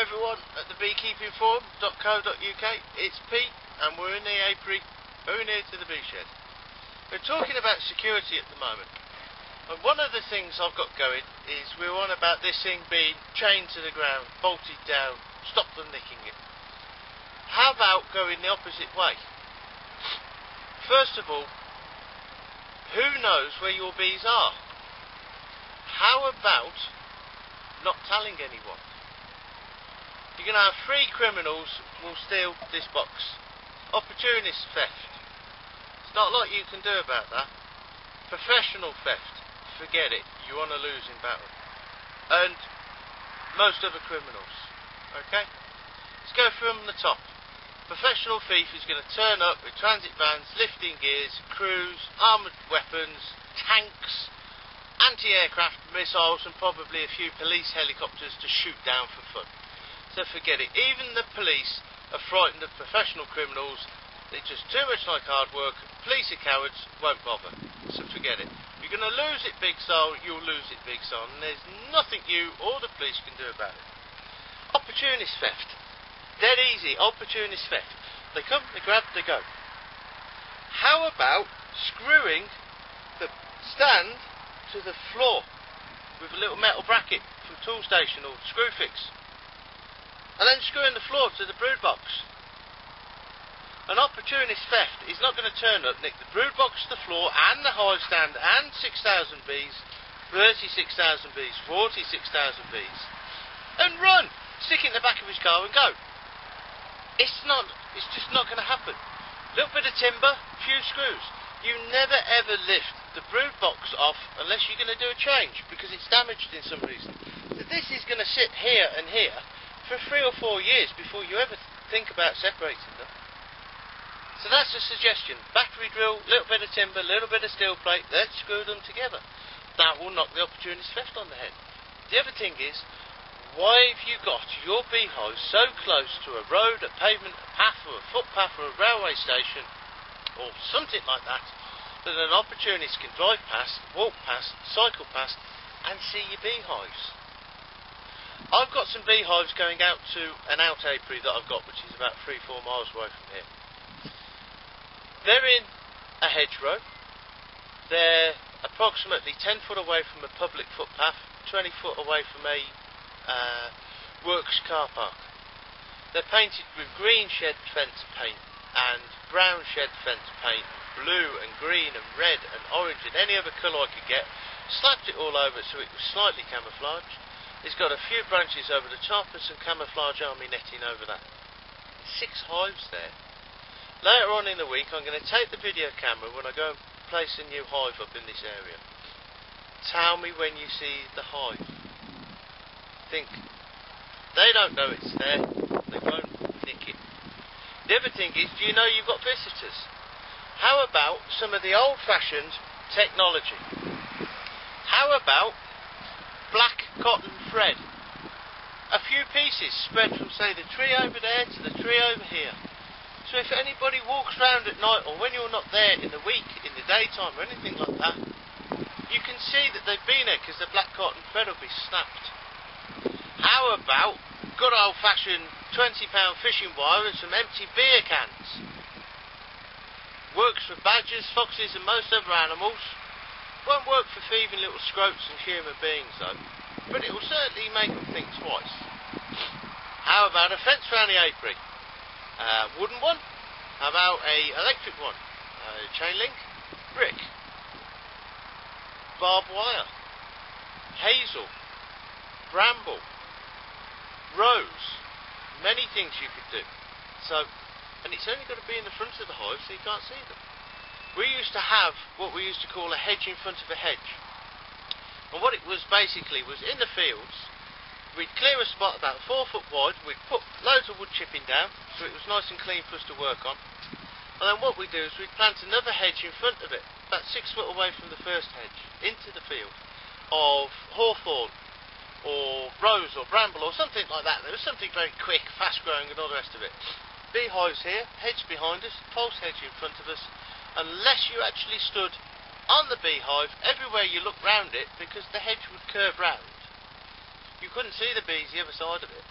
everyone at the beekeepingforum.co.uk. It's Pete and we're in the apiary very near to the bee shed. We're talking about security at the moment, and one of the things I've got going is we're on about this thing being chained to the ground, bolted down, stop them nicking it. How about going the opposite way? First of all, who knows where your bees are? How about not telling anyone? You're going to have 3 criminals will steal this box. Opportunist theft. It's not a lot you can do about that. Professional theft. Forget it. You're on a losing battle. And most other criminals. Okay? Let's go from the top. Professional thief is going to turn up with transit vans, lifting gears, crews, armoured weapons, tanks, anti-aircraft missiles, and probably a few police helicopters to shoot down for fun. So forget it. Even the police are frightened of professional criminals. They're just too much like hard work. Police are cowards, won't bother. So forget it. You're going to lose it big style, you'll lose it big style, and there's nothing you or the police can do about it. Opportunist theft. Dead easy. Opportunist theft. They come, they grab, they go. How about screwing the stand to the floor with a little metal bracket from Tool Station or Screwfix, and then screwing the floor to the brood box? An opportunist theft is not going to turn up, nick the brood box, the floor and the hive stand and 6,000 bees, 36,000 bees, 46,000 bees, and run, stick it in the back of his car and go. It's just not going to happen. Little bit of timber, few screws. You never ever lift the brood box off unless you're going to do a change, because it's damaged in some reason. So this is going to sit here and here for 3 or 4 years before you ever think about separating them. So that's a suggestion. Battery drill, little bit of timber, little bit of steel plate, let's screw them together. That will knock the opportunist theft on the head. The other thing is, why have you got your beehive so close to a road, a pavement, a path or a footpath or a railway station or something like that, that an opportunist can drive past, walk past, cycle past and see your beehives? I've got some beehives going out to an out apiary that I've got, which is about 3-4 miles away from here. They're in a hedgerow. They're approximately 10 foot away from a public footpath, 20 foot away from a works car park. They're painted with green shed fence paint and brown shed fence paint, blue and green and red and orange and any other colour I could get. Slapped it all over so it was slightly camouflaged. It's got a few branches over the top and some camouflage army netting over that. 6 hives there. Later on in the week I'm going to take the video camera when I go and place a new hive up in this area. Tell me when you see the hive. Think. They don't know it's there. They won't nick it. The other thing is, do you know you've got visitors? How about some of the old-fashioned technology? How about black cotton thread? A few pieces spread from, say, the tree over there to the tree over here. So if anybody walks round at night, or when you're not there in the week, in the daytime or anything like that, you can see that they've been there because the black cotton thread will be snapped. How about good old-fashioned 20-pound fishing wire and some empty beer cans? Works for badgers, foxes and most other animals. Won't work for thieving little scroats and human beings though, but it will certainly make them think twice. How about a fence around the apiary? Wooden one? How about a electric one? Chain link? Brick? Barbed wire? Hazel? Bramble? Rose? Many things you could do. So, and it's only got to be in the front of the hive so you can't see them. We used to have what we used to call a hedge in front of a hedge. And what it was basically was in the fields, we'd clear a spot about 4 foot wide, we'd put loads of wood chipping down so it was nice and clean for us to work on. And then what we'd do is we'd plant another hedge in front of it, about 6 foot away from the first hedge, into the field, of hawthorn or rose or bramble or something like that. There was something very quick, fast growing and all the rest of it. Beehives here, hedge behind us, false hedge in front of us, unless you actually stood on the beehive everywhere you looked round it, because the hedge would curve round. You couldn't see the bees the other side of it.